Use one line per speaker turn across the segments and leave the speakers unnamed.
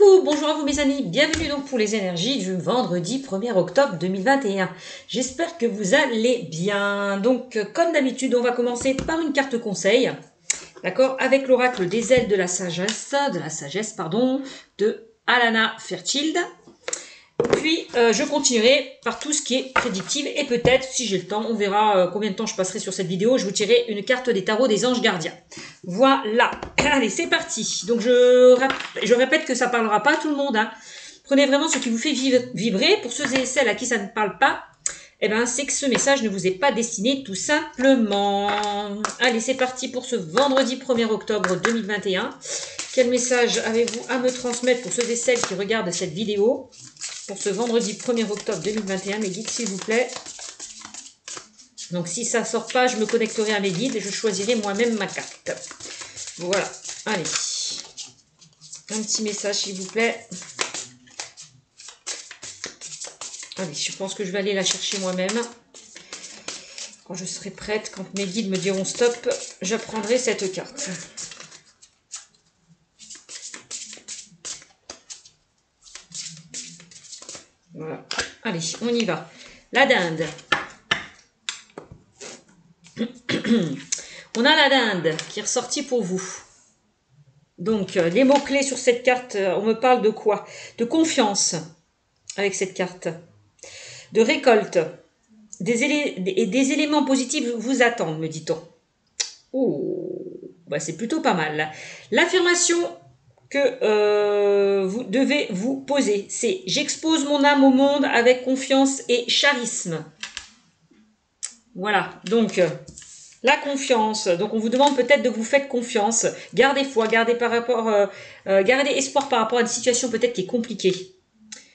Coucou, bonjour à vous mes amis, bienvenue donc pour les énergies du vendredi 1er octobre 2021. J'espère que vous allez bien. Donc comme d'habitude, on va commencer par une carte conseil, d'accord, avec l'oracle des ailes de la sagesse, de Alana Fairchild. Puis je continuerai par tout ce qui est prédictive et peut-être, si j'ai le temps, on verra combien de temps je passerai sur cette vidéo, je vous tirerai une carte des tarots des anges gardiens. Voilà, allez c'est parti. Donc je répète que ça ne parlera pas à tout le monde, hein. Prenez vraiment ce qui vous fait vibrer. Pour ceux et celles à qui ça ne parle pas, eh ben, c'est que ce message ne vous est pas destiné tout simplement. Allez c'est parti pour ce vendredi 1er octobre 2021. Quel message avez-vous à me transmettre pour ceux et celles qui regardent cette vidéo pour ce vendredi 1er octobre 2021, mes guides, s'il vous plaît. Donc, si ça ne sort pas, je me connecterai à mes guides et je choisirai moi-même ma carte. Voilà. Allez. Un petit message, s'il vous plaît. Allez, je pense que je vais aller la chercher moi-même. Quand je serai prête, quand mes guides me diront stop, j'apprendrai cette carte. Voilà. Allez, on y va. La dinde. On a la dinde qui est ressortie pour vous. Donc, les mots-clés sur cette carte, on me parle de quoi? De confiance avec cette carte. De récolte. Des éléments positifs vous attendent, me dit-on. Oh, bah c'est plutôt pas mal. L'affirmation que vous devez vous poser, c'est « J'expose mon âme au monde avec confiance et charisme ». Voilà, donc la confiance. Donc on vous demande peut-être de vous faire confiance. Gardez foi, gardez espoir par rapport à une situation peut-être qui est compliquée.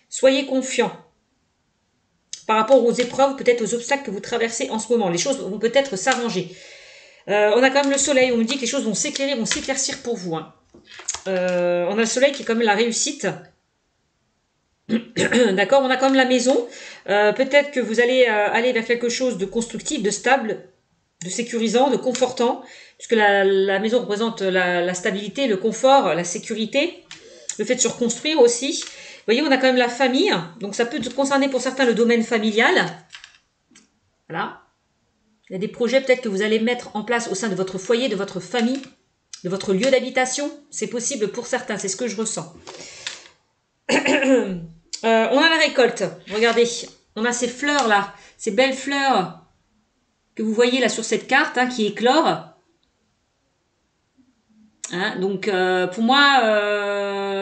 Soyez confiant par rapport aux épreuves, peut-être aux obstacles que vous traversez en ce moment. Les choses vont peut-être s'arranger. On a quand même le soleil, on nous dit que les choses vont s'éclairer, vont s'éclaircir pour vous, hein. On a le soleil qui est comme la réussite. D'accord, on a comme la maison. Peut-être que vous allez aller vers quelque chose de constructif, de stable, de sécurisant, de confortant, puisque la maison représente la stabilité, le confort, la sécurité, le fait de se reconstruire aussi. Vous voyez, on a quand même la famille, donc ça peut concerner pour certains le domaine familial. Voilà. Il y a des projets peut-être que vous allez mettre en place au sein de votre foyer, de votre famille, de votre lieu d'habitation. C'est possible pour certains, c'est ce que je ressens. On a la récolte. Regardez, on a ces fleurs là, ces belles fleurs que vous voyez là sur cette carte, hein, qui éclorent. Hein, donc pour moi,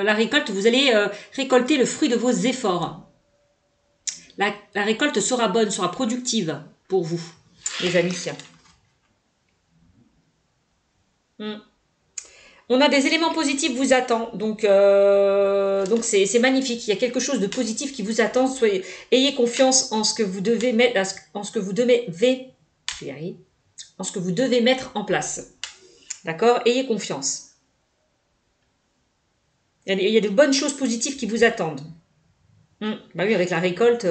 la récolte, vous allez récolter le fruit de vos efforts. La récolte sera bonne, sera productive pour vous, les amis. On a des éléments positifs vous attendent, donc c'est magnifique. Il y a quelque chose de positif qui vous attend. Ayez confiance en ce que vous devez mettre, en ce que vous devez mettre en place. D'accord? Ayez confiance. Il y a de bonnes choses positives qui vous attendent. Bah oui, avec la récolte,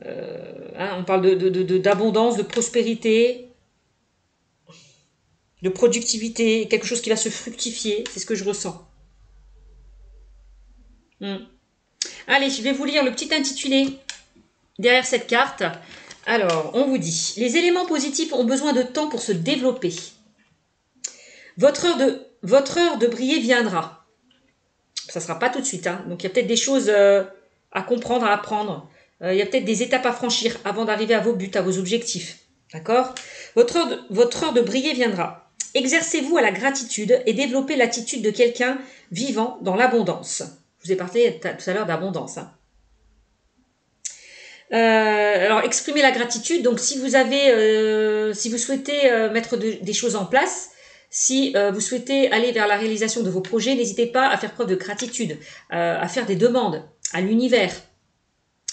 hein, on parle d'abondance, de prospérité, de productivité, quelque chose qui va se fructifier, c'est ce que je ressens. Allez, je vais vous lire le petit intitulé derrière cette carte. Alors, on vous dit, les éléments positifs ont besoin de temps pour se développer. Votre heure de briller viendra. Ça ne sera pas tout de suite, hein. Donc il y a peut-être des choses à comprendre, à apprendre. Il y a peut-être des étapes à franchir avant d'arriver à vos buts, à vos objectifs. D'accord? Votre heure de briller viendra. Exercez-vous à la gratitude et développez l'attitude de quelqu'un vivant dans l'abondance. Je vous ai parlé tout à l'heure d'abondance, hein. Alors, exprimez la gratitude. Donc, si vous souhaitez mettre des choses en place, si vous souhaitez aller vers la réalisation de vos projets, n'hésitez pas à faire preuve de gratitude, à faire des demandes à l'univers,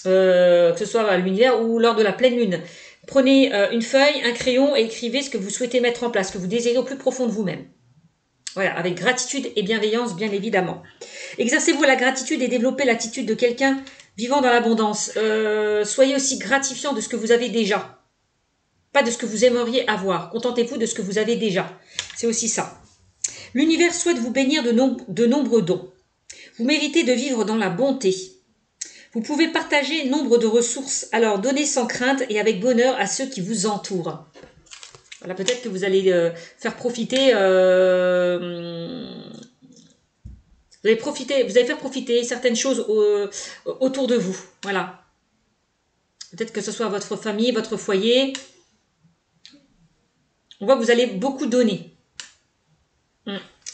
que ce soit à l'univers ou lors de la pleine lune. Prenez une feuille, un crayon et écrivez ce que vous souhaitez mettre en place, ce que vous désirez au plus profond de vous-même. Voilà, avec gratitude et bienveillance, bien évidemment. Exercez-vous la gratitude et développez l'attitude de quelqu'un vivant dans l'abondance. Soyez aussi gratifiant de ce que vous avez déjà. Pas de ce que vous aimeriez avoir. Contentez-vous de ce que vous avez déjà. C'est aussi ça. L'univers souhaite vous bénir de nombreux dons. Vous méritez de vivre dans la bonté. Vous pouvez partager nombre de ressources, alors donnez sans crainte et avec bonheur à ceux qui vous entourent. Voilà, peut-être que vous allez faire profiter... vous allez faire profiter certaines choses autour de vous. Voilà. Peut-être que ce soit votre famille, votre foyer. On voit que vous allez beaucoup donner.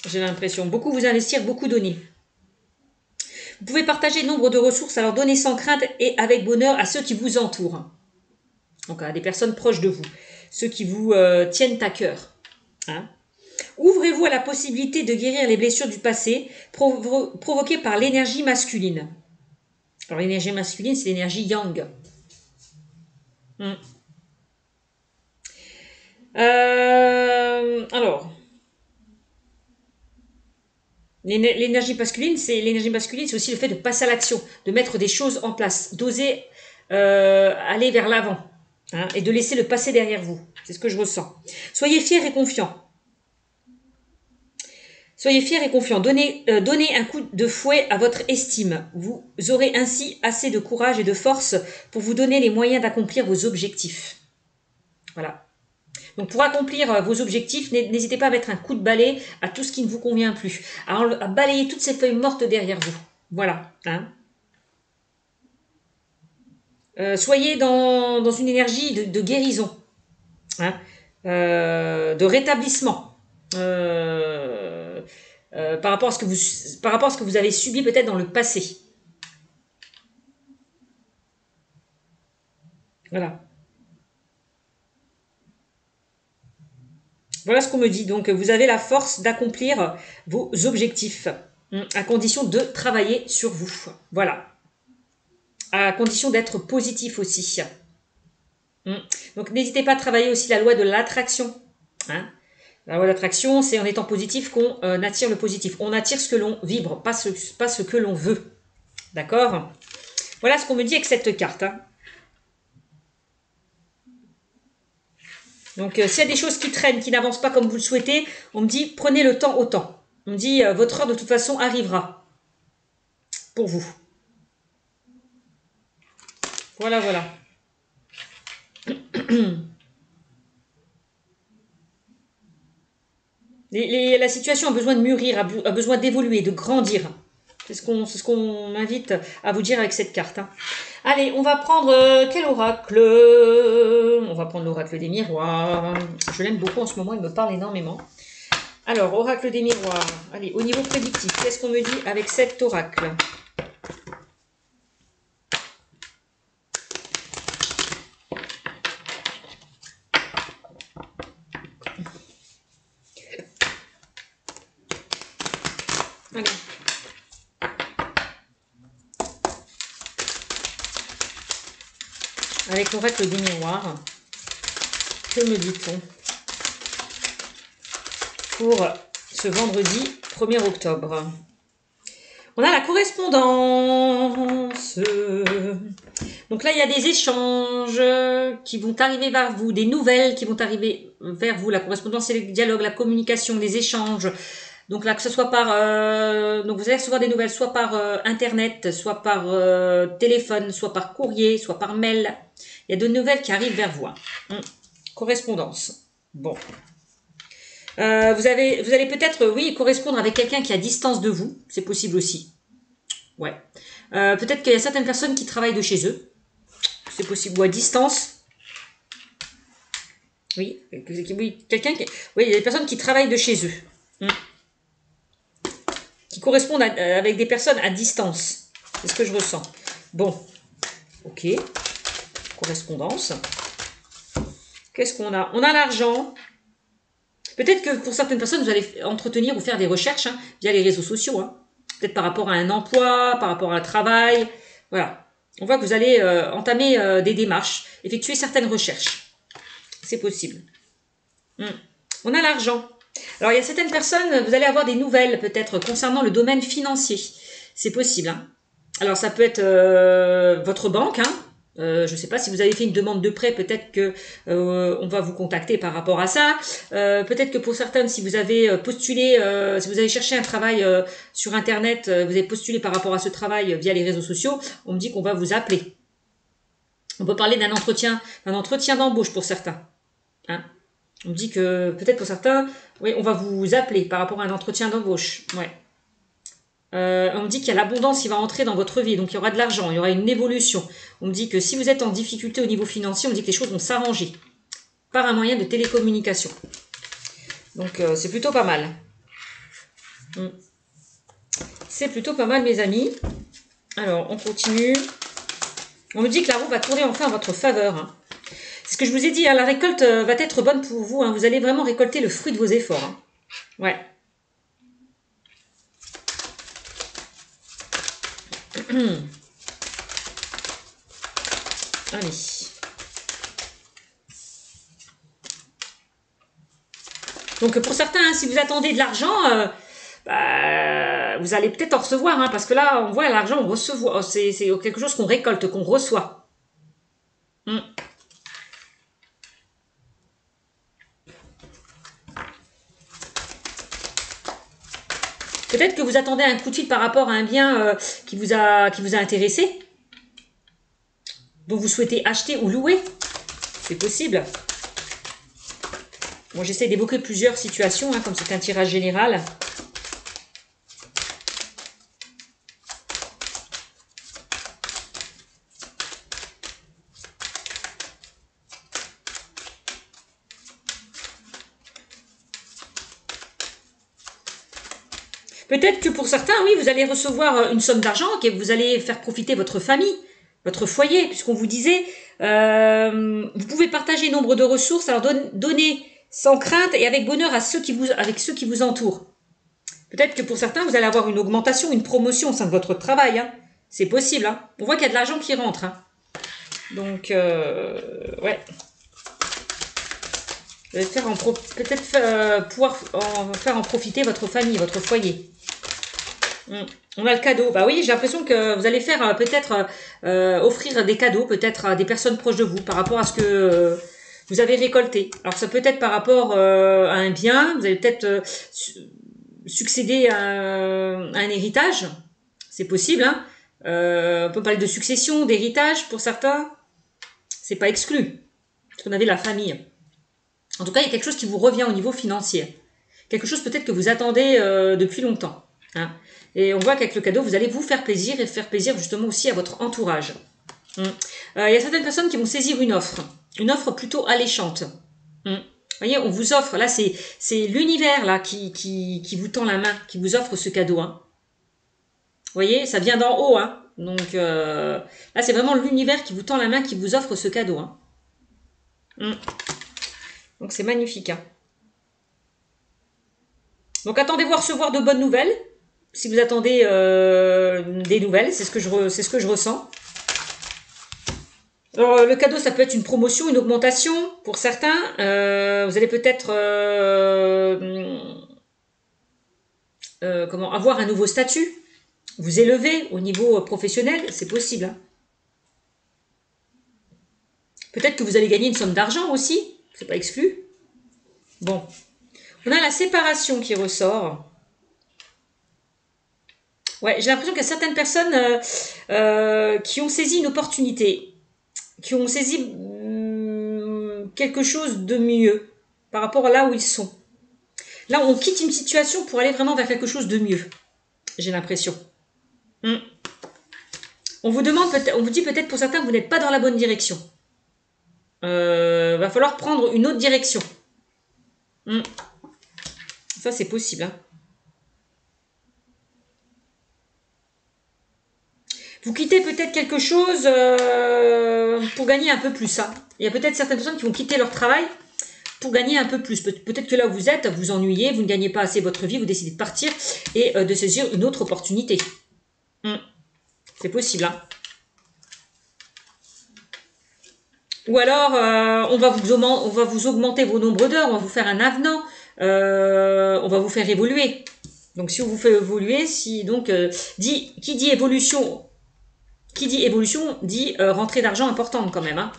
J'ai l'impression. Beaucoup vous investir, beaucoup donner. Vous pouvez partager nombre de ressources, alors donnez sans crainte et avec bonheur à ceux qui vous entourent. Donc à des personnes proches de vous. Ceux qui vous tiennent à cœur. Hein. Ouvrez-vous à la possibilité de guérir les blessures du passé provoquées par l'énergie masculine. Alors l'énergie masculine, c'est l'énergie yang. Alors, l'énergie masculine, c'est aussi le fait de passer à l'action, de mettre des choses en place, d'oser aller vers l'avant, hein, et de laisser le passé derrière vous. C'est ce que je ressens. Soyez fiers et confiants. Soyez fiers et confiants. Donnez un coup de fouet à votre estime. Vous aurez ainsi assez de courage et de force pour vous donner les moyens d'accomplir vos objectifs. Voilà. Donc pour accomplir vos objectifs, n'hésitez pas à mettre un coup de balai à tout ce qui ne vous convient plus. À balayer toutes ces feuilles mortes derrière vous. Voilà. Hein. Soyez dans une énergie de guérison. Hein. De rétablissement. Par rapport à ce que vous avez subi peut-être dans le passé. Voilà. Voilà ce qu'on me dit. Donc, vous avez la force d'accomplir vos objectifs, à condition de travailler sur vous. Voilà. À condition d'être positif aussi. Donc, n'hésitez pas à travailler aussi la loi de l'attraction. Hein. La loi d'attraction, c'est en étant positif qu'on attire le positif. On attire ce que l'on vibre, pas ce que l'on veut. D'accord? Voilà ce qu'on me dit avec cette carte. Hein. Donc, s'il y a des choses qui traînent, qui n'avancent pas comme vous le souhaitez, on me dit, prenez le temps au temps. On me dit, votre heure de toute façon arrivera. Pour vous. Voilà, voilà. La situation a besoin de mûrir, a besoin d'évoluer, de grandir. C'est ce qu'on m'invite à vous dire avec cette carte. Hein. Allez, on va prendre quel oracle? On va prendre l'oracle des miroirs. Je l'aime beaucoup en ce moment, il me parle énormément. Alors, oracle des miroirs. Allez, au niveau prédictif, qu'est-ce qu'on me dit avec cet oracle? Allez. Avec l'oracle des miroirs, que me dit-on pour ce vendredi 1er octobre? On a la correspondance. Donc là, il y a des échanges qui vont arriver vers vous, des nouvelles qui vont arriver vers vous. La correspondance, c'est le dialogue, la communication, les échanges. Donc là, que ce soit par... donc vous allez recevoir des nouvelles soit par Internet, soit par téléphone, soit par courrier, soit par mail. Il y a de nouvelles qui arrivent vers vous. Hein. Correspondance. Bon. Vous allez peut-être, oui, correspondre avec quelqu'un qui est à distance de vous. C'est possible aussi. Ouais. Peut-être qu'il y a certaines personnes qui travaillent de chez eux. C'est possible. Ou à distance. Oui. Quelqu'un qui... Oui, il y a des personnes qui travaillent de chez eux. Qui correspondent avec des personnes à distance. C'est ce que je ressens. Bon. Ok. Correspondance. Qu'est-ce qu'on a? On a l'argent. Peut-être que pour certaines personnes, vous allez entretenir ou faire des recherches via les réseaux sociaux. Hein. Peut-être par rapport à un emploi, par rapport à un travail. Voilà. On voit que vous allez entamer des démarches, effectuer certaines recherches. C'est possible. On a l'argent. Alors, il y a certaines personnes, vous allez avoir des nouvelles peut-être concernant le domaine financier. C'est possible. Hein. Alors, ça peut être votre banque. Hein. Je ne sais pas si vous avez fait une demande de prêt, peut-être que on va vous contacter par rapport à ça. Peut-être que pour certaines, si vous avez postulé, si vous avez cherché un travail sur Internet, vous avez postulé par rapport à ce travail via les réseaux sociaux, on me dit qu'on va vous appeler. On peut parler d'un entretien d'embauche pour certains. Hein. On me dit que peut-être pour certains, oui, on va vous appeler par rapport à un entretien d'embauche. Ouais. On me dit qu'il y a l'abondance qui va entrer dans votre vie, donc il y aura de l'argent, il y aura une évolution. On me dit que si vous êtes en difficulté au niveau financier, on me dit que les choses vont s'arranger par un moyen de télécommunication. Donc c'est plutôt pas mal. C'est plutôt pas mal, mes amis. Alors, on continue. On me dit que la roue va tourner enfin en votre faveur. Hein. C'est ce que je vous ai dit, hein, la récolte va être bonne pour vous. Hein. Vous allez vraiment récolter le fruit de vos efforts. Hein. Ouais. Allez. Donc pour certains, hein, si vous attendez de l'argent, vous allez peut-être en recevoir, hein, parce que là, on voit l'argent, on reçoit. C'est quelque chose qu'on récolte, qu'on reçoit. Peut-être que vous attendez un coup de fil par rapport à un bien qui vous a intéressé, dont vous souhaitez acheter ou louer. C'est possible. Bon, j'essaie d'évoquer plusieurs situations, hein, comme c'est un tirage général. Peut-être que pour certains, oui, vous allez recevoir une somme d'argent et vous allez faire profiter votre famille, votre foyer, puisqu'on vous disait, vous pouvez partager nombre de ressources, alors donner sans crainte et avec bonheur à ceux qui vous entourent. Peut-être que pour certains, vous allez avoir une augmentation, une promotion au sein de votre travail. Hein. C'est possible. Hein. On voit qu'il y a de l'argent qui rentre. Hein. Donc, ouais. Vous allez peut-être pouvoir en faire en profiter votre famille, votre foyer. On a le cadeau. Bah oui, j'ai l'impression que vous allez faire peut-être offrir des cadeaux peut-être à des personnes proches de vous par rapport à ce que vous avez récolté. Alors ça peut être par rapport à un bien, vous allez peut-être succéder à un héritage. C'est possible. Hein. On peut parler de succession, d'héritage pour certains. C'est pas exclu. Parce qu'on avait la famille. En tout cas, il y a quelque chose qui vous revient au niveau financier. Quelque chose peut-être que vous attendez depuis longtemps. Hein. Et on voit qu'avec le cadeau, vous allez vous faire plaisir et faire plaisir justement aussi à votre entourage. Il y a certaines personnes qui vont saisir une offre plutôt alléchante. Vous voyez, on vous offre, là c'est l'univers là qui vous tend la main, qui vous offre ce cadeau. Hein. Vous voyez, ça vient d'en haut. Hein. Donc là, c'est vraiment l'univers qui vous tend la main, qui vous offre ce cadeau. Hein. Donc c'est magnifique. Hein. Donc attendez-vous à recevoir de bonnes nouvelles. Si vous attendez des nouvelles, c'est ce que je ressens. Alors le cadeau, ça peut être une promotion, une augmentation pour certains. Vous allez peut-être avoir un nouveau statut, vous élever au niveau professionnel, c'est possible. Hein. Peut-être que vous allez gagner une somme d'argent aussi, c'est pas exclu. Bon, on a la séparation qui ressort. Ouais, j'ai l'impression qu'il y a certaines personnes qui ont saisi une opportunité, qui ont saisi quelque chose de mieux par rapport à là où ils sont. Là, on quitte une situation pour aller vraiment vers quelque chose de mieux. J'ai l'impression. On vous dit peut-être pour certains que vous n'êtes pas dans la bonne direction. Va falloir prendre une autre direction. Ça, c'est possible. Hein. Vous quittez peut-être quelque chose pour gagner un peu plus. Hein. Il y a peut-être certaines personnes qui vont quitter leur travail pour gagner un peu plus. Peut-être que là où vous êtes, vous ennuyez, vous ne gagnez pas assez votre vie, vous décidez de partir et de saisir une autre opportunité. C'est possible. Hein. Ou alors, on va vous augmenter vos nombres d'heures, on va vous faire un avenant, on va vous faire évoluer. Donc, si on vous fait évoluer, qui dit évolution Qui dit évolution dit rentrée d'argent importante quand même. Hein.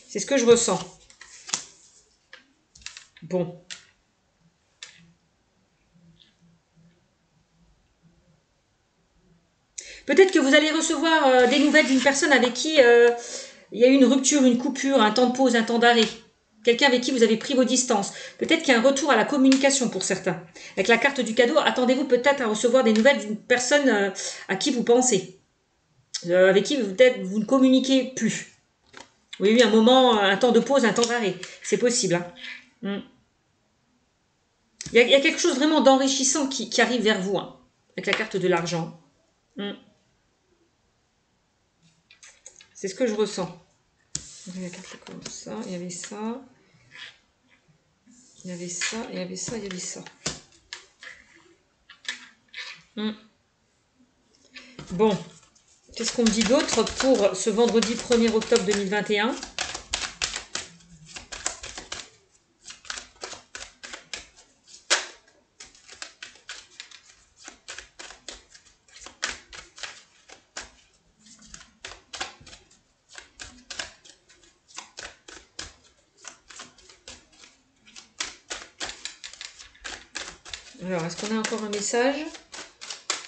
C'est ce que je ressens. Bon. Peut-être que vous allez recevoir des nouvelles d'une personne avec qui il y a eu une rupture, une coupure, un temps de pause, un temps d'arrêt. Quelqu'un avec qui vous avez pris vos distances. Peut-être qu'il y a un retour à la communication pour certains. Avec la carte du cadeau, attendez-vous peut-être à recevoir des nouvelles d'une personne à qui vous pensez. Avec qui peut-être vous ne communiquez plus. Oui, oui, un moment, un temps de pause, un temps d'arrêt. C'est possible. Hein. Il y a quelque chose vraiment d'enrichissant qui arrive vers vous. Hein, avec la carte de l'argent. C'est ce que je ressens. Il y a quelque chose comme ça, il y avait ça. Il y avait ça, il y avait ça, il y avait ça. Bon, qu'est-ce qu'on me dit d'autre pour ce vendredi 1er octobre 2021 ? Alors, est-ce qu'on a encore un message ?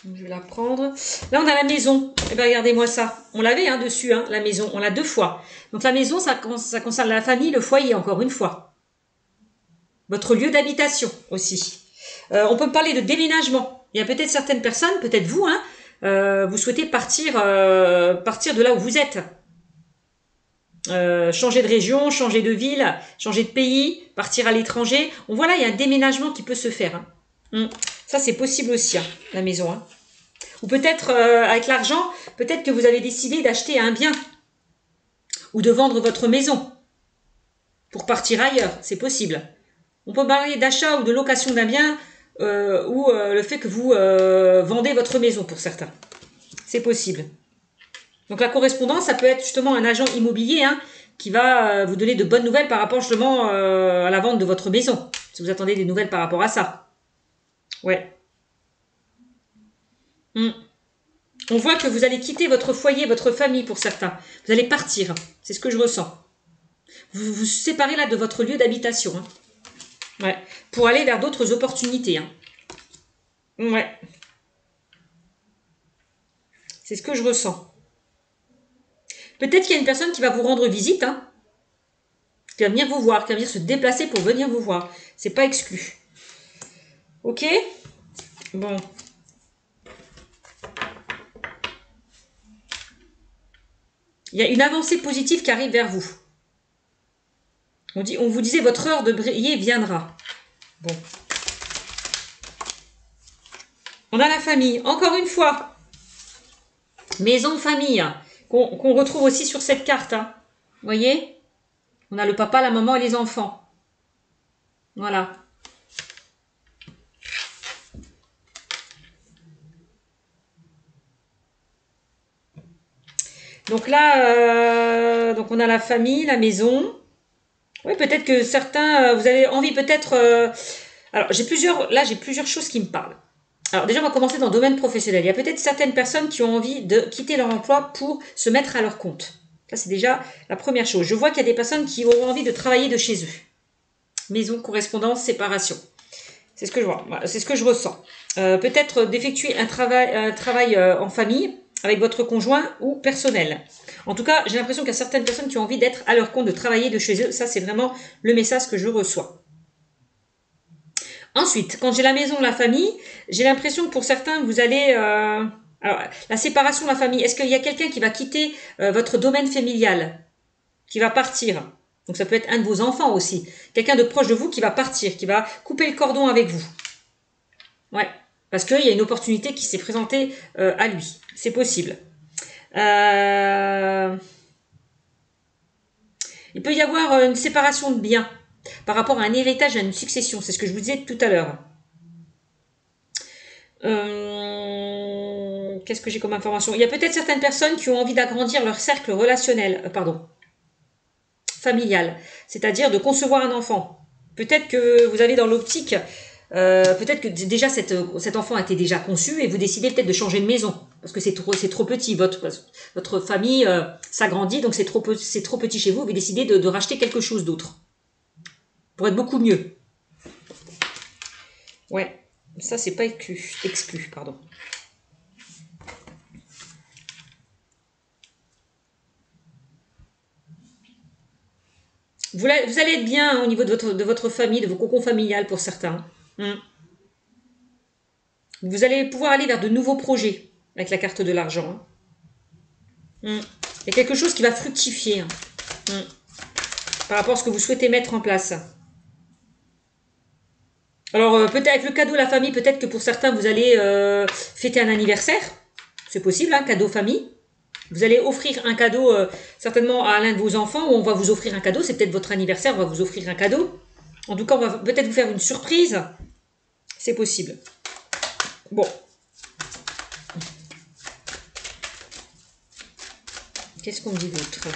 Je vais la prendre. Là, on a la maison. Eh bien, regardez-moi ça. On l'avait hein, dessus, hein, la maison. On l'a 2 fois. Donc, la maison, ça concerne la famille, le foyer, encore une fois. Votre lieu d'habitation aussi. On peut parler de déménagement. Il y a peut-être certaines personnes, peut-être vous, hein, vous souhaitez partir de là où vous êtes. Changer de région, changer de ville, changer de pays, partir à l'étranger. On voit là, il y a un déménagement qui peut se faire. Hein. Ça, c'est possible aussi, hein, la maison. Hein. Ou peut-être, avec l'argent, peut-être que vous avez décidé d'acheter un bien. Ou de vendre votre maison. Pour partir ailleurs, c'est possible. On peut parler d'achat ou de location d'un bien, ou le fait que vous vendez votre maison pour certains. C'est possible. Donc la correspondance, ça peut être justement un agent immobilier hein, qui va vous donner de bonnes nouvelles par rapport justement à la vente de votre maison. Si vous attendez des nouvelles par rapport à ça. Ouais. On voit que vous allez quitter votre foyer, votre famille pour certains. Vous allez partir. C'est ce que je ressens. Vous vous séparez là de votre lieu d'habitation. Hein. Ouais. Pour aller vers d'autres opportunités. Hein. Ouais. C'est ce que je ressens. Peut-être qu'il y a une personne qui va vous rendre visite. Hein. Qui va venir vous voir. Qui va venir se déplacer pour venir vous voir. C'est pas exclu. Ok ? Bon. Il y a une avancée positive qui arrive vers vous. On vous disait, votre heure de briller viendra. Bon. On a la famille. Encore une fois. Maison, famille. Qu'on retrouve aussi sur cette carte. Hein. Vous voyez ? On a le papa, la maman et les enfants. Voilà. Donc là, donc on a la famille, la maison. Oui, peut-être que certains, vous avez envie peut-être... alors, j'ai plusieurs choses qui me parlent. Alors déjà, on va commencer dans le domaine professionnel. Il y a peut-être certaines personnes qui ont envie de quitter leur emploi pour se mettre à leur compte. Ça, c'est déjà la première chose. Je vois qu'il y a des personnes qui auront envie de travailler de chez eux. Maison, correspondance, séparation. C'est ce que je vois. C'est ce que je ressens. Peut-être d'effectuer un travail en famille avec votre conjoint ou personnel. En tout cas, j'ai l'impression qu'il y a certaines personnes qui ont envie d'être à leur compte, de travailler de chez eux. Ça, c'est vraiment le message que je reçois. Ensuite, quand j'ai la maison, la famille, j'ai l'impression que pour certains, vous allez... alors, la séparation de la famille, est-ce qu'il y a quelqu'un qui va quitter votre domaine familial, qui va partir? Donc ça peut être un de vos enfants aussi. Quelqu'un de proche de vous qui va partir, qui va couper le cordon avec vous. Ouais, parce qu'il y a une opportunité qui s'est présentée à lui. C'est possible. Il peut y avoir une séparation de biens par rapport à un héritage, à une succession. C'est ce que je vous disais tout à l'heure. Qu'est-ce que j'ai comme information? Il y a peut-être certaines personnes qui ont envie d'agrandir leur cercle relationnel, familial, c'est-à-dire de concevoir un enfant. Peut-être que vous avez dans l'optique, peut-être que déjà cet enfant a été déjà conçu et vous décidez peut-être de changer de maison. parce que c'est trop petit. Votre famille s'agrandit, donc c'est trop petit chez vous. Vous décidez de racheter quelque chose d'autre pour être beaucoup mieux. Ouais, ça c'est pas exclu, pardon. Vous allez être bien au niveau de votre famille, de vos cocons familiales pour certains. Vous allez pouvoir aller vers de nouveaux projets avec la carte de l'argent. Il y a quelque chose qui va fructifier par rapport à ce que vous souhaitez mettre en place. Alors, peut-être avec le cadeau la famille, peut-être que pour certains, vous allez fêter un anniversaire. C'est possible, cadeau famille. Vous allez offrir un cadeau certainement à l'un de vos enfants, ou on va vous offrir un cadeau. C'est peut-être votre anniversaire, on va vous offrir un cadeau. En tout cas, on va peut-être vous faire une surprise. C'est possible. Bon. Qu'est-ce qu'on me dit d'autre?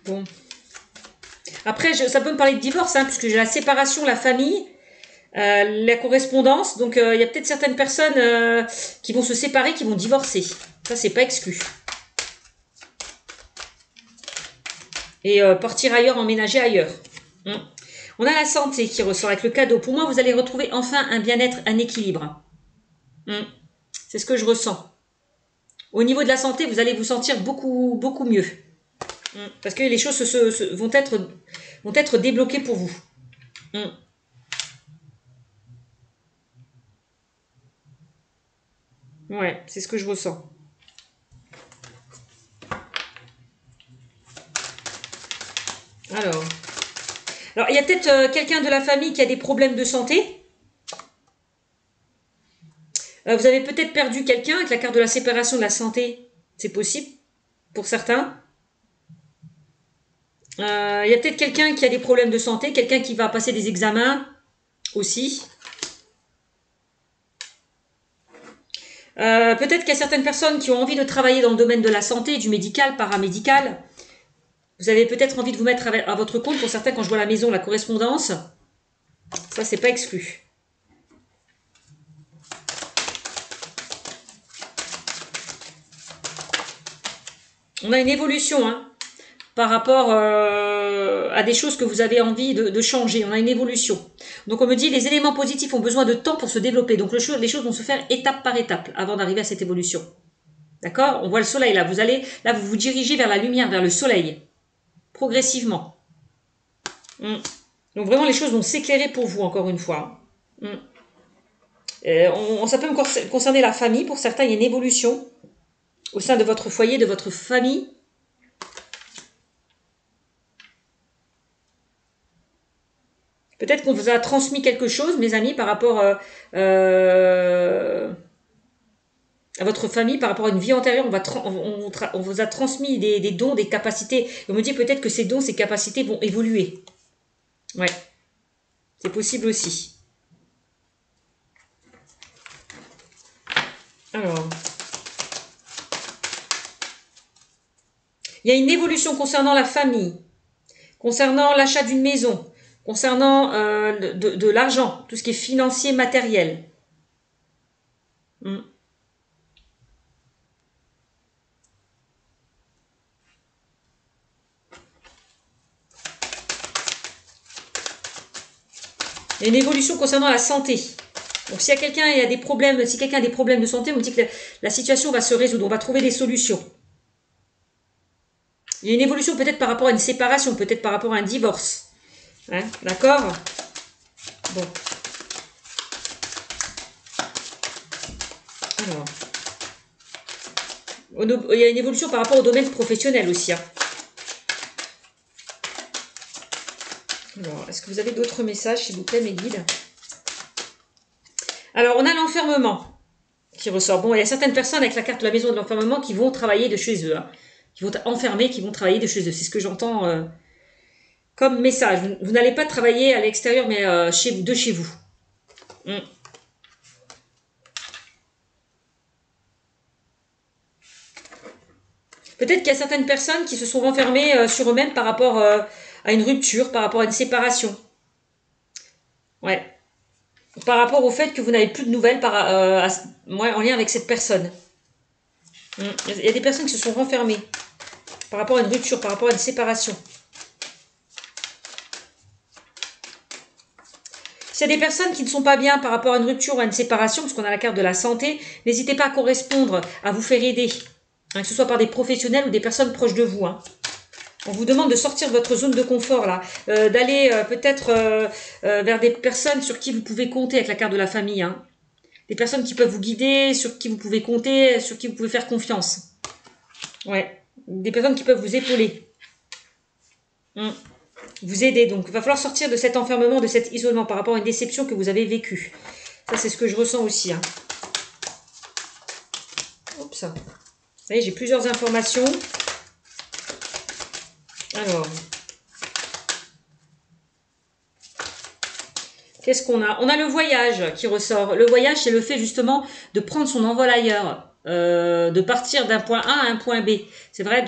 Bon. Après, ça peut me parler de divorce, puisque j'ai la séparation, la famille, la correspondance. Donc, il y a peut-être certaines personnes qui vont se séparer, qui vont divorcer. Ça, c'est pas exclu. Et partir ailleurs, emménager ailleurs. On a la santé qui ressort avec le cadeau. Pour moi, vous allez retrouver enfin un bien-être, un équilibre. C'est ce que je ressens. Au niveau de la santé, vous allez vous sentir beaucoup, beaucoup mieux. Parce que les choses vont être débloquées pour vous. Ouais, c'est ce que je ressens. Alors, il y a peut-être quelqu'un de la famille qui a des problèmes de santé. Vous avez peut-être perdu quelqu'un avec la carte de la séparation de la santé. C'est possible pour certains. Il y a peut-être quelqu'un qui a des problèmes de santé, quelqu'un qui va passer des examens aussi. Peut-être qu'il y a certaines personnes qui ont envie de travailler dans le domaine de la santé, du médical, paramédical. Vous avez peut-être envie de vous mettre à votre compte. Pour certains, quand je vois la maison, la correspondance, ça, c'est pas exclu. On a une évolution par rapport à des choses que vous avez envie de changer. On a une évolution. Donc, on me dit, les éléments positifs ont besoin de temps pour se développer. Donc, les choses vont se faire étape par étape avant d'arriver à cette évolution. D'accord? On voit le soleil là. Vous vous dirigez vers la lumière, vers le soleil. Progressivement. Donc, vraiment, les choses vont s'éclairer pour vous, encore une fois. Ça peut me concerner la famille. Pour certains, il y a une évolution au sein de votre foyer, de votre famille. Peut-être qu'on vous a transmis quelque chose, mes amis, par rapport à votre famille, par rapport à une vie antérieure. On vous a transmis des dons, des capacités. On me dit peut-être que ces dons, ces capacités vont évoluer. Ouais, c'est possible aussi. Alors, il y a une évolution concernant la famille, concernant l'achat d'une maison, concernant de l'argent, tout ce qui est financier, matériel. Il y a une évolution concernant la santé. Donc, si quelqu'un a des problèmes de santé, on me dit que la situation va se résoudre. On va trouver des solutions. Il y a une évolution peut-être par rapport à une séparation, peut-être par rapport à un divorce. D'accord? Bon. Alors. Il y a une évolution par rapport au domaine professionnel aussi. Alors, est-ce que vous avez d'autres messages, s'il vous plaît, mes guides? Alors, on a l'enfermement qui ressort. Bon, il y a certaines personnes avec la carte de la maison de l'enfermement qui vont travailler de chez eux. Qui vont enfermer, qui vont travailler de chez eux. C'est ce que j'entends comme message. Vous n'allez pas travailler à l'extérieur, mais de chez vous. Peut-être qu'il y a certaines personnes qui se sont renfermées sur eux-mêmes par rapport à une rupture, par rapport à une séparation. Ouais. Par rapport au fait que vous n'avez plus de nouvelles en lien avec cette personne. Il y a des personnes qui se sont renfermées par rapport à une rupture, par rapport à une séparation. S'il y a des personnes qui ne sont pas bien par rapport à une rupture ou à une séparation, parce qu'on a la carte de la santé, n'hésitez pas à correspondre, à vous faire aider, que ce soit par des professionnels ou des personnes proches de vous. On vous demande de sortir de votre zone de confort, là, d'aller peut-être vers des personnes sur qui vous pouvez compter avec la carte de la famille. Des personnes qui peuvent vous guider, sur qui vous pouvez compter, sur qui vous pouvez faire confiance. Ouais, des personnes qui peuvent vous épauler. Vous aider. Donc, il va falloir sortir de cet enfermement, de cet isolement par rapport à une déception que vous avez vécue. Ça, c'est ce que je ressens aussi. Oups. Vous voyez, j'ai plusieurs informations. Alors, qu'est-ce qu'on a? On a le voyage qui ressort. Le voyage, c'est le fait justement de prendre son envol ailleurs, de partir d'un point A à un point B. C'est vrai,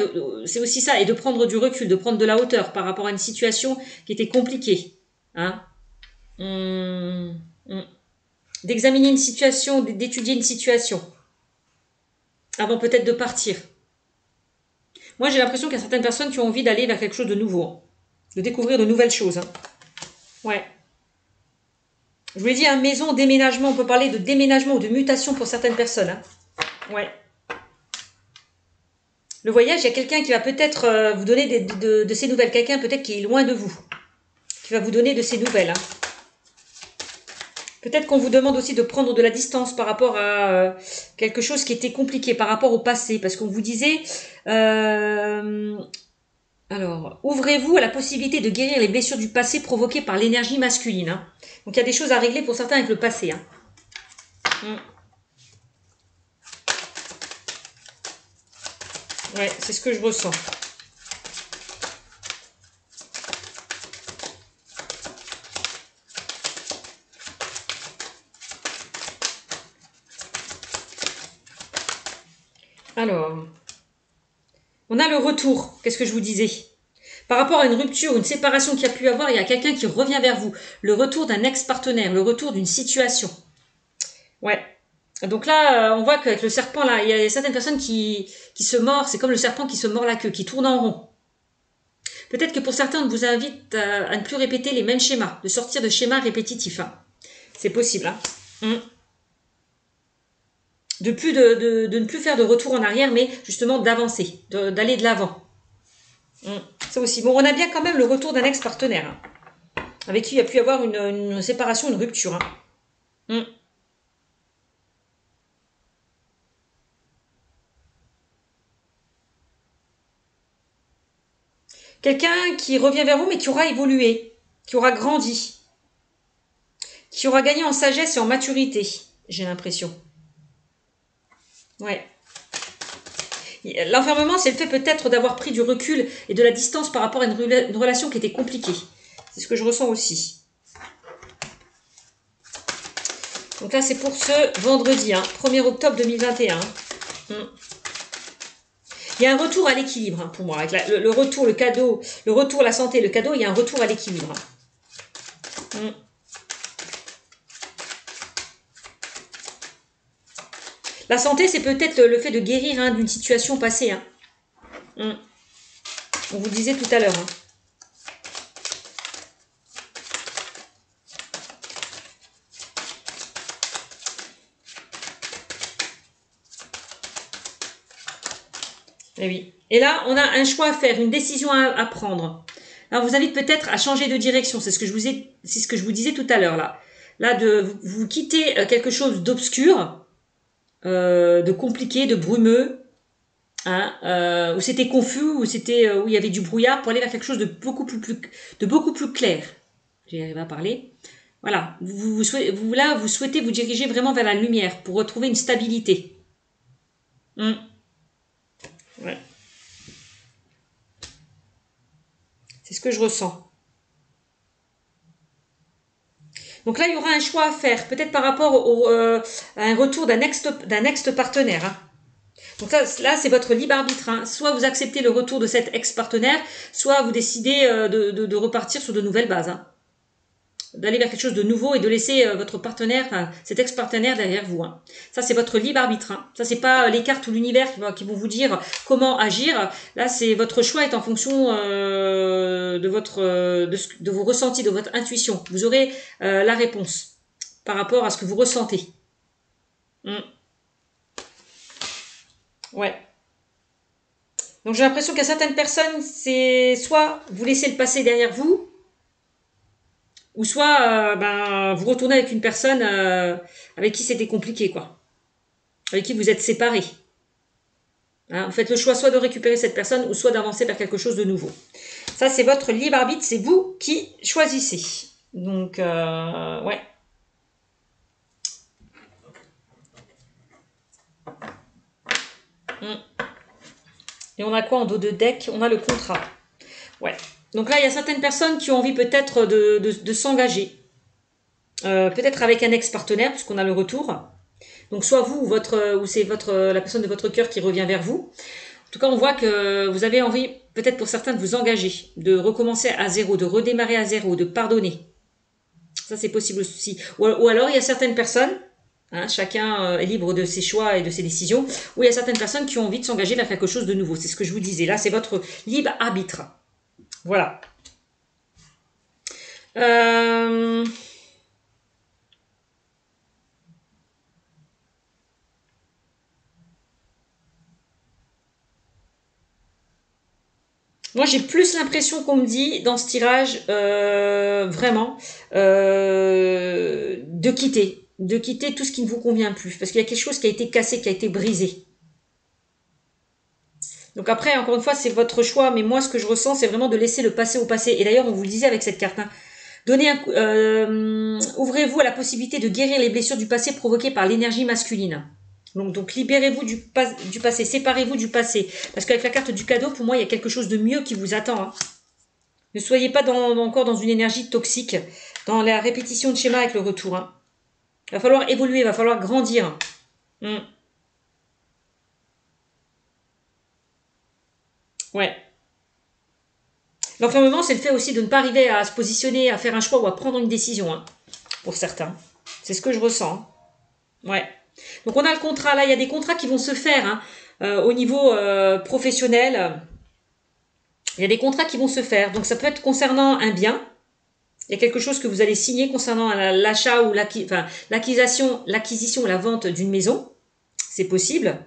c'est aussi ça, et de prendre du recul, de prendre de la hauteur par rapport à une situation qui était compliquée. D'examiner une situation, d'étudier une situation, avant peut-être de partir. Moi, j'ai l'impression qu'il y a certaines personnes qui ont envie d'aller vers quelque chose de nouveau, de découvrir de nouvelles choses. Ouais. Je vous l'ai dit, maison, déménagement, on peut parler de déménagement ou de mutation pour certaines personnes. Ouais. Le voyage, il y a quelqu'un qui va peut-être vous donner de ces nouvelles. Quelqu'un peut-être qui est loin de vous, qui va vous donner de ces nouvelles. Peut-être qu'on vous demande aussi de prendre de la distance par rapport à quelque chose qui était compliqué, par rapport au passé. Parce qu'on vous disait... alors, ouvrez-vous à la possibilité de guérir les blessures du passé provoquées par l'énergie masculine. Donc, il y a des choses à régler pour certains avec le passé. Ouais, c'est ce que je ressens. Alors, on a le retour. Qu'est-ce que je vous disais? Par rapport à une rupture, une séparation qu'il y a pu avoir, il y a quelqu'un qui revient vers vous. Le retour d'un ex-partenaire, le retour d'une situation. Ouais. Donc là, on voit qu'avec le serpent, là, il y a certaines personnes qui se mordent. C'est comme le serpent qui se mord la queue, qui tourne en rond. Peut-être que pour certains, on vous invite à ne plus répéter les mêmes schémas, de sortir de schémas répétitifs. C'est possible. De ne plus faire de retour en arrière, mais justement d'avancer, d'aller de l'avant. Ça aussi. Bon, on a bien quand même le retour d'un ex-partenaire, avec qui il y a pu y avoir une séparation, une rupture. Quelqu'un qui revient vers vous, mais qui aura évolué, qui aura grandi, qui aura gagné en sagesse et en maturité, j'ai l'impression. Ouais. L'enfermement, c'est le fait peut-être d'avoir pris du recul et de la distance par rapport à une relation qui était compliquée. C'est ce que je ressens aussi. Donc là, c'est pour ce vendredi, 1er octobre 2021. Il y a un retour à l'équilibre pour moi. Avec le retour, le cadeau, le retour, la santé, le cadeau, il y a un retour à l'équilibre. La santé, c'est peut-être le fait de guérir d'une situation passée. On vous disait tout à l'heure. Et oui. Et là, on a un choix à faire, une décision à prendre. Là, on vous invite peut-être à changer de direction. C'est ce que je vous disais tout à l'heure là. Là, vous quittez quelque chose d'obscur, de compliqué, de brumeux, où c'était confus, où il y avait du brouillard, pour aller vers quelque chose de beaucoup plus clair. J'y arrive à parler. Voilà. Vous souhaitez vous diriger vraiment vers la lumière pour retrouver une stabilité. Ouais. C'est ce que je ressens. Donc là, il y aura un choix à faire, peut-être par rapport à un retour d'un ex-partenaire. Donc là, c'est votre libre arbitre. Hein. Soit vous acceptez le retour de cet ex-partenaire, soit vous décidez de repartir sur de nouvelles bases. Hein. D'aller vers quelque chose de nouveau et de laisser votre partenaire, enfin cet ex-partenaire derrière vous. Hein. Ça, c'est votre libre arbitre. Hein. Ça, c'est pas les cartes ou l'univers qui vont vous dire comment agir. Là, c'est votre choix est en fonction de vos ressentis, de votre intuition. Vous aurez la réponse par rapport à ce que vous ressentez. Ouais. Donc j'ai l'impression qu'à certaines personnes, c'est soit vous laissez le passé derrière vous, ou soit vous retournez avec une personne avec qui c'était compliqué, quoi. Avec qui vous êtes séparés. Hein, vous faites le choix soit de récupérer cette personne, ou soit d'avancer vers quelque chose de nouveau. Ça, c'est votre libre arbitre, c'est vous qui choisissez. Donc, ouais. Et on a quoi en dos de deck? On a le contrat. Ouais. Donc là, il y a certaines personnes qui ont envie peut-être de s'engager. Peut-être avec un ex-partenaire, puisqu'on a le retour. Donc soit vous ou c'est la personne de votre cœur qui revient vers vous. En tout cas, on voit que vous avez envie, peut-être pour certains, de vous engager, de recommencer à zéro, de redémarrer à zéro, de pardonner. Ça, c'est possible aussi. Ou alors, il y a certaines personnes, hein, chacun est libre de ses choix et de ses décisions, où il y a certaines personnes qui ont envie de s'engager vers quelque chose de nouveau. C'est ce que je vous disais. Là, c'est votre libre arbitre. Voilà. Moi, j'ai plus l'impression qu'on me dit dans ce tirage, vraiment, de quitter tout ce qui ne vous convient plus. Parce qu'il y a quelque chose qui a été cassé, qui a été brisé. Donc après, encore une fois, c'est votre choix, mais moi, ce que je ressens, c'est vraiment de laisser le passé au passé. Et d'ailleurs, on vous le disait avec cette carte, hein, ouvrez-vous à la possibilité de guérir les blessures du passé provoquées par l'énergie masculine. Donc libérez-vous du passé, séparez-vous du passé. Parce qu'avec la carte du cadeau, pour moi, il y a quelque chose de mieux qui vous attend. Hein. Ne soyez pas encore dans une énergie toxique, dans la répétition de schéma avec le retour. Hein. Il va falloir évoluer, il va falloir grandir. Ouais. L'enfermement, c'est le fait aussi de ne pas arriver à se positionner, à faire un choix ou à prendre une décision, hein, pour certains. C'est ce que je ressens. Ouais. Donc on a le contrat, là, il y a des contrats qui vont se faire hein, au niveau professionnel. Il y a des contrats qui vont se faire. Donc ça peut être concernant un bien. Il y a quelque chose que vous allez signer concernant l'achat ou l'acquisition ou la vente d'une maison. C'est possible.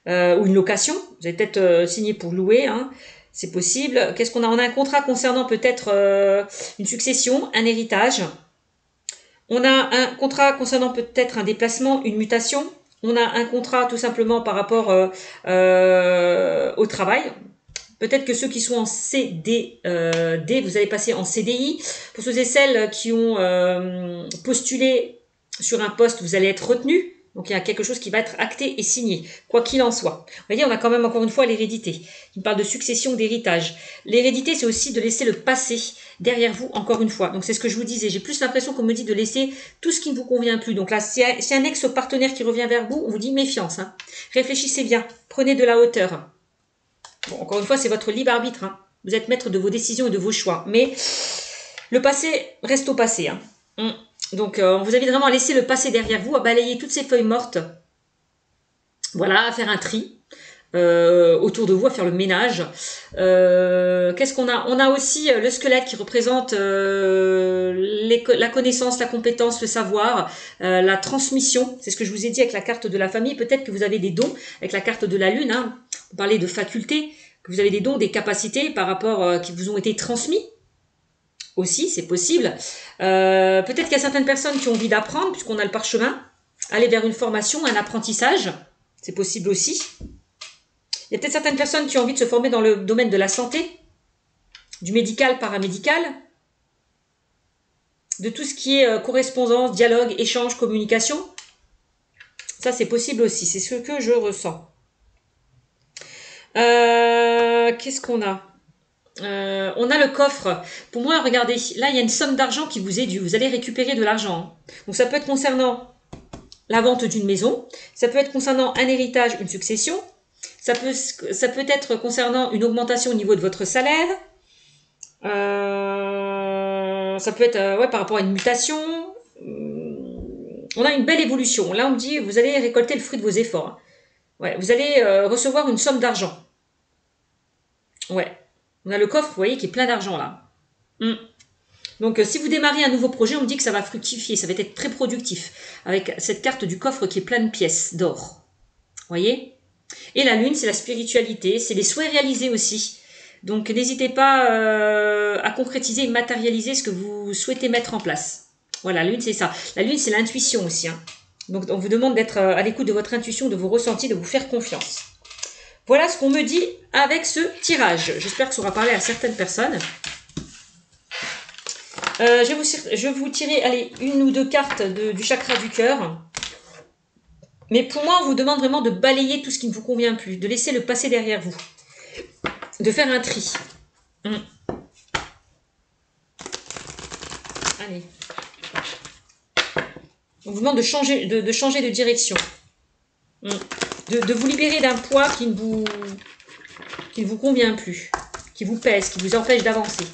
Ou une location. Vous allez peut-être signer pour louer. Hein. C'est possible. Qu'est-ce qu'on a? On a un contrat concernant peut-être une succession, un héritage. On a un contrat concernant peut-être un déplacement, une mutation. On a un contrat tout simplement par rapport au travail. Peut-être que ceux qui sont en CDD, vous allez passer en CDI. Pour ceux et celles qui ont postulé sur un poste, vous allez être retenu. Donc, il y a quelque chose qui va être acté et signé, quoi qu'il en soit. Vous voyez, on a quand même encore une fois l'hérédité. Il parle de succession, d'héritage. L'hérédité, c'est aussi de laisser le passé derrière vous, encore une fois. Donc, c'est ce que je vous disais. J'ai plus l'impression qu'on me dit de laisser tout ce qui ne vous convient plus. Donc là, si un ex-partenaire qui revient vers vous, on vous dit méfiance. Hein. Réfléchissez bien. Prenez de la hauteur. Bon, encore une fois, c'est votre libre arbitre. Hein. Vous êtes maître de vos décisions et de vos choix. Mais le passé reste au passé. Hein. Donc, on vous invite vraiment à laisser le passé derrière vous, à balayer toutes ces feuilles mortes. Voilà, à faire un tri autour de vous, à faire le ménage. Qu'est-ce qu'on a? On a aussi le squelette qui représente la connaissance, la compétence, le savoir, la transmission. C'est ce que je vous ai dit avec la carte de la famille. Peut-être que vous avez des dons avec la carte de la lune. Hein. On parlait de facultés, que vous avez des dons, des capacités par rapport qui vous ont été transmis. Aussi, c'est possible. Peut-être qu'il y a certaines personnes qui ont envie d'apprendre, puisqu'on a le parchemin, aller vers une formation, un apprentissage, c'est possible aussi. Il y a peut-être certaines personnes qui ont envie de se former dans le domaine de la santé, du médical, paramédical, de tout ce qui est correspondance, dialogue, échange, communication. Ça, c'est possible aussi, c'est ce que je ressens. Qu'est-ce qu'on a? On a le coffre. Pour moi, regardez, là, il y a une somme d'argent qui vous est due. Vous allez récupérer de l'argent. Donc, ça peut être concernant la vente d'une maison. Ça peut être concernant un héritage, une succession. Ça peut être concernant une augmentation au niveau de votre salaire. Ça peut être ouais, par rapport à une mutation. On a une belle évolution. Là, on me dit, vous allez récolter le fruit de vos efforts. Ouais, vous allez recevoir une somme d'argent. Ouais. On a le coffre, vous voyez, qui est plein d'argent là. Donc, si vous démarrez un nouveau projet, on me dit que ça va fructifier, ça va être très productif. Avec cette carte du coffre qui est pleine de pièces d'or. Vous voyez? Et la lune, c'est la spiritualité, c'est les souhaits réalisés aussi. Donc, n'hésitez pas à concrétiser et matérialiser ce que vous souhaitez mettre en place. Voilà, la lune, c'est ça. La lune, c'est l'intuition aussi. Hein. Donc, on vous demande d'être à l'écoute de votre intuition, de vos ressentis, de vous faire confiance. Voilà ce qu'on me dit avec ce tirage. J'espère que ça aura parlé à certaines personnes. Je vais vous tirer allez, une ou deux cartes du chakra du cœur. Mais pour moi, on vous demande vraiment de balayer tout ce qui ne vous convient plus, de laisser le passé derrière vous, de faire un tri. Allez. On vous demande de changer de direction. De vous libérer d'un poids qui ne vous convient plus, qui vous pèse, qui vous empêche d'avancer.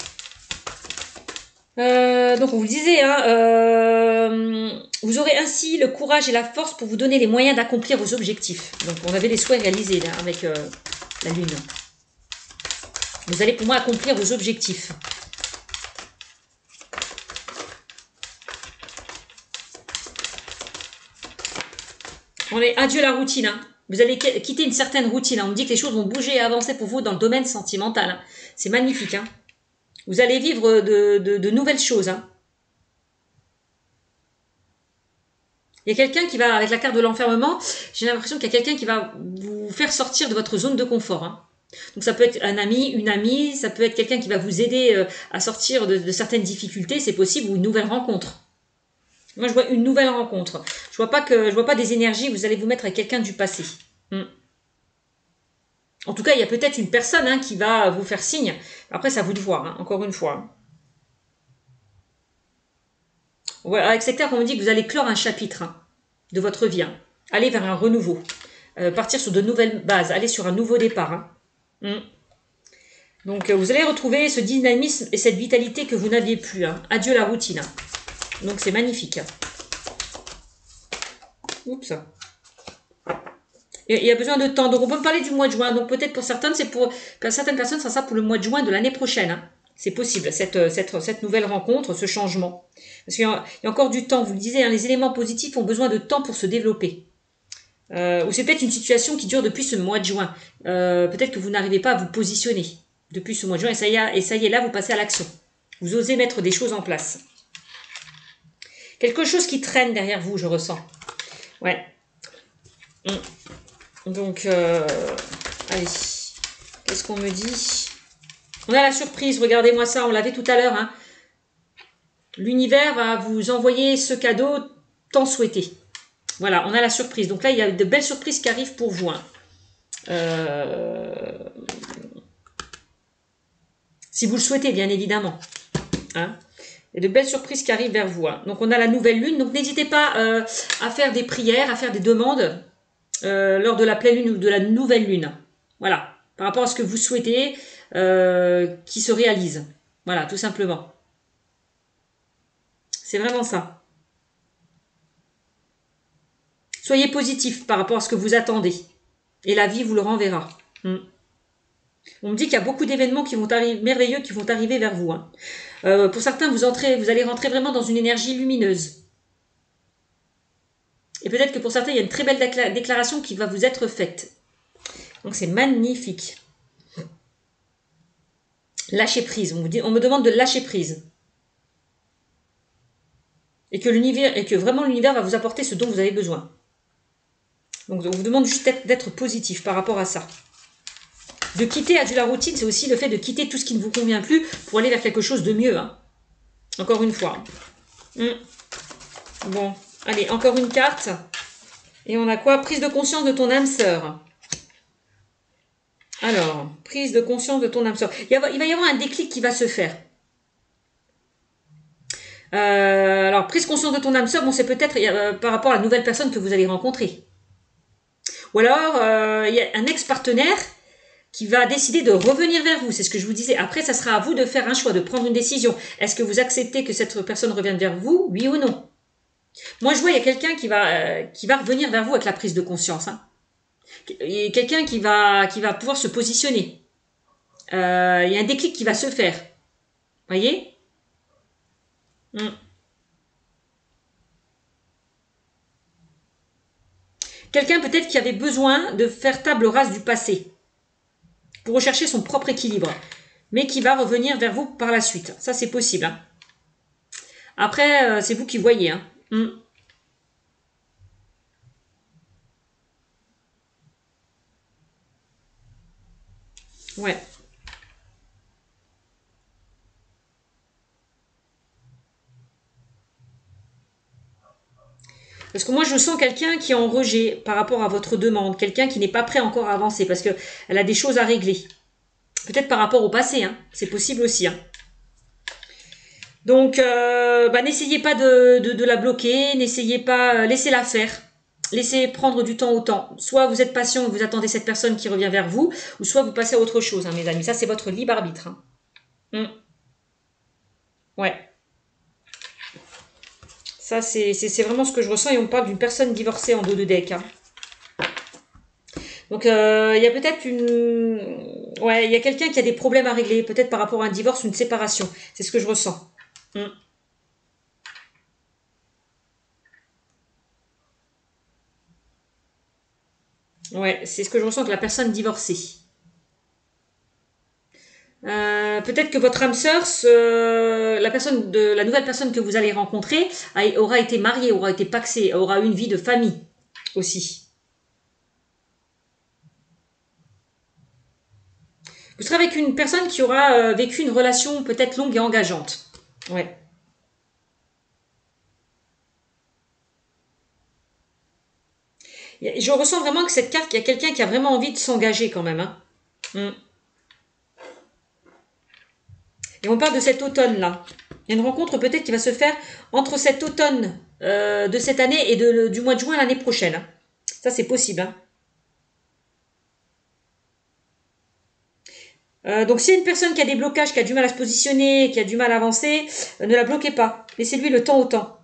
Donc on vous le disait, hein, vous aurez ainsi le courage et la force pour vous donner les moyens d'accomplir vos objectifs. Donc on avait les souhaits réalisés là, avec la lune. Vous allez pour moi accomplir vos objectifs. On est adieu la routine. Hein. Vous allez quitter une certaine routine. Hein. On me dit que les choses vont bouger et avancer pour vous dans le domaine sentimental. Hein. C'est magnifique. Hein. Vous allez vivre de nouvelles choses. Hein. Il y a quelqu'un qui va, avec la carte de l'enfermement, j'ai l'impression qu'il y a quelqu'un qui va vous faire sortir de votre zone de confort. Hein. Donc ça peut être un ami, une amie, ça peut être quelqu'un qui va vous aider à sortir de certaines difficultés, c'est possible, ou une nouvelle rencontre. Moi je vois une nouvelle rencontre. Je vois pas des énergies, vous allez vous mettre avec quelqu'un du passé. En tout cas, il y a peut-être une personne hein, qui va vous faire signe. Après, c'est à vous de voir, hein, encore une fois. Ouais, avec cette carte, on me dit que vous allez clore un chapitre hein, de votre vie. Hein. Aller vers un renouveau. Partir sur de nouvelles bases. Aller sur un nouveau départ. Hein. Donc, vous allez retrouver ce dynamisme et cette vitalité que vous n'aviez plus. Hein. Adieu la routine. Hein. Donc, c'est magnifique. Oups. Il y a besoin de temps. Donc, on peut me parler du mois de juin. Donc, peut-être pour certaines, certaines personnes, ça sera pour le mois de juin de l'année prochaine. Hein. C'est possible, cette nouvelle rencontre, ce changement. Parce qu'il y a encore du temps. Vous le disiez, hein, les éléments positifs ont besoin de temps pour se développer. Ou c'est peut-être une situation qui dure depuis ce mois de juin. Peut-être que vous n'arrivez pas à vous positionner depuis ce mois de juin. Et ça y est, là, vous passez à l'action. Vous osez mettre des choses en place. Quelque chose qui traîne derrière vous, je ressens. Ouais. Donc, allez. Qu'est-ce qu'on me dit? On a la surprise. Regardez-moi ça. On l'avait tout à l'heure. Hein. L'univers va vous envoyer ce cadeau tant souhaité. Voilà, on a la surprise. Donc là, il y a de belles surprises qui arrivent pour vous. Hein. Si vous le souhaitez, bien évidemment. Hein. Il y a de belles surprises qui arrivent vers vous. Hein. Donc, on a la nouvelle lune. Donc, n'hésitez pas à faire des prières, à faire des demandes lors de la pleine lune ou de la nouvelle lune. Voilà. Par rapport à ce que vous souhaitez qui se réalise. Voilà, tout simplement. C'est vraiment ça. Soyez positif par rapport à ce que vous attendez. Et la vie vous le renverra. On me dit qu'il y a beaucoup d'événements qui vont arriver, merveilleux qui vont arriver vers vous. Hein. Pour certains, vous allez rentrer vraiment dans une énergie lumineuse. Et peut-être que pour certains, il y a une très belle déclaration qui va vous être faite. Donc c'est magnifique. Lâcher prise. On me demande de lâcher prise. Et que vraiment l'univers va vous apporter ce dont vous avez besoin. Donc on vous demande juste d'être positif par rapport à ça. De quitter adieu la routine, c'est aussi le fait de quitter tout ce qui ne vous convient plus pour aller vers quelque chose de mieux. Hein. Encore une fois. Bon, allez, encore une carte. Et on a quoi? Prise de conscience de ton âme sœur. Alors, prise de conscience de ton âme sœur. Il va y avoir un déclic qui va se faire. Alors, prise de conscience de ton âme sœur, bon, c'est peut-être par rapport à la nouvelle personne que vous allez rencontrer. Ou alors, il y a un ex-partenaire qui va décider de revenir vers vous. C'est ce que je vous disais. Après, ça sera à vous de faire un choix, de prendre une décision. Est-ce que vous acceptez que cette personne revienne vers vous, oui ou non? Moi, je vois, il y a quelqu'un qui va revenir vers vous avec la prise de conscience. Hein. Et quelqu'un qui va pouvoir se positionner. Il y a un déclic qui va se faire. Voyez? Quelqu'un peut-être qui avait besoin de faire table rase du passé pour rechercher son propre équilibre, mais qui va revenir vers vous par la suite. Ça, c'est possible. Hein. Après, c'est vous qui voyez. Hein. Ouais. Parce que moi, je sens quelqu'un qui est en rejet par rapport à votre demande, quelqu'un qui n'est pas prêt encore à avancer parce qu'elle a des choses à régler. Peut-être par rapport au passé, hein. C'est possible aussi. Hein. Donc, n'essayez pas de la bloquer, n'essayez pas, laissez-la faire. Laissez prendre du temps au temps. Soit vous êtes patient et vous attendez cette personne qui revient vers vous, ou soit vous passez à autre chose, hein, mes amis. Ça, c'est votre libre arbitre. Hein. Ouais. Ça, c'est vraiment ce que je ressens. Et on parle d'une personne divorcée en dos de deck. Hein. Donc, il y a peut-être une... Ouais, il y a quelqu'un qui a des problèmes à régler. Peut-être par rapport à un divorce ou une séparation. C'est ce que je ressens. Ouais, c'est ce que je ressens que la personne divorcée. Peut-être que votre âme sœur, la nouvelle personne que vous allez rencontrer, aura été mariée, aura été paxée, aura une vie de famille aussi. Vous serez avec une personne qui aura vécu une relation peut-être longue et engageante. Ouais. Je ressens vraiment que cette carte, il y a quelqu'un qui a vraiment envie de s'engager quand même. Hein. Et on parle de cet automne-là. Il y a une rencontre peut-être qui va se faire entre cet automne de cette année et du mois de juin l'année prochaine. Hein. Ça, c'est possible. Hein. Donc, s'il y a une personne qui a des blocages, qui a du mal à se positionner, qui a du mal à avancer, ne la bloquez pas. Laissez-lui le temps au temps.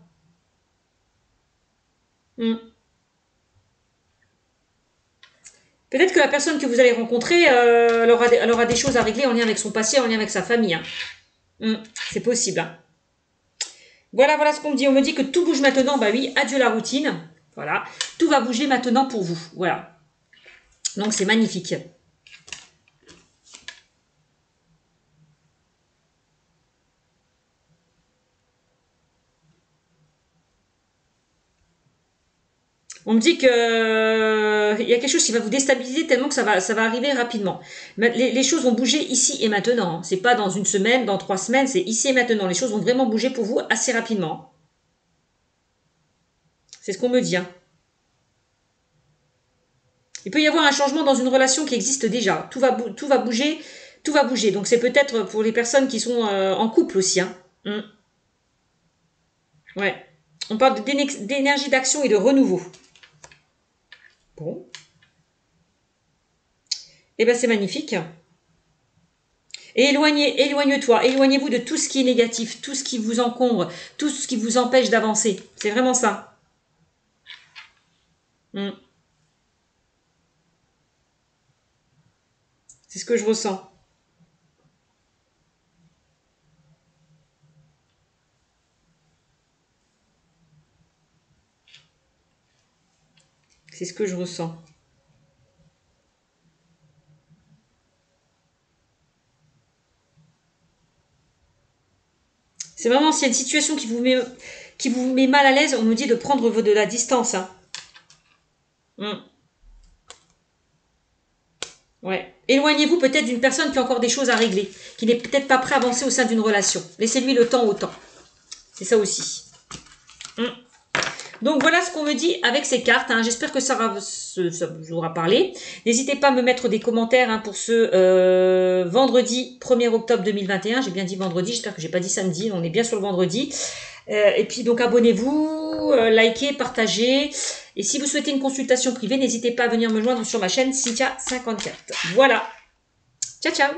Peut-être que la personne que vous allez rencontrer, elle aura des choses à régler en lien avec son passé, en lien avec sa famille. Hein. C'est possible. Hein. Voilà ce qu'on me dit. On me dit que tout bouge maintenant. Bah oui, adieu la routine. Voilà. Tout va bouger maintenant pour vous. Voilà. Donc, c'est magnifique. On me dit que il y a quelque chose qui va vous déstabiliser tellement que ça va arriver rapidement. Mais les choses vont bouger ici et maintenant. C'est pas dans une semaine, dans 3 semaines, c'est ici et maintenant. Les choses vont vraiment bouger pour vous assez rapidement. C'est ce qu'on me dit. Hein. Il peut y avoir un changement dans une relation qui existe déjà. Tout va bouger, tout va bouger. Donc c'est peut-être pour les personnes qui sont en couple aussi. Hein. Ouais. On parle d'énergie d'action et de renouveau. Bon. Eh ben c'est magnifique. Et éloigne-toi, éloignez-vous de tout ce qui est négatif, tout ce qui vous encombre, tout ce qui vous empêche d'avancer. C'est vraiment ça. C'est ce que je ressens. C'est ce que je ressens. C'est vraiment, s'il y a une situation qui vous met mal à l'aise, on nous dit de prendre de la distance. Hein. Ouais. Éloignez-vous peut-être d'une personne qui a encore des choses à régler, qui n'est peut-être pas prêt à avancer au sein d'une relation. Laissez-lui le temps au temps. C'est ça aussi. Donc voilà ce qu'on me dit avec ces cartes. Hein. J'espère que ça vous aura parlé. N'hésitez pas à me mettre des commentaires hein, pour ce vendredi 1er octobre 2021. J'ai bien dit vendredi, j'espère que j'ai pas dit samedi. On est bien sur le vendredi. Et puis donc abonnez-vous, likez, partagez. Et si vous souhaitez une consultation privée, n'hésitez pas à venir me joindre sur ma chaîne Cynthia54. Voilà. Ciao, ciao.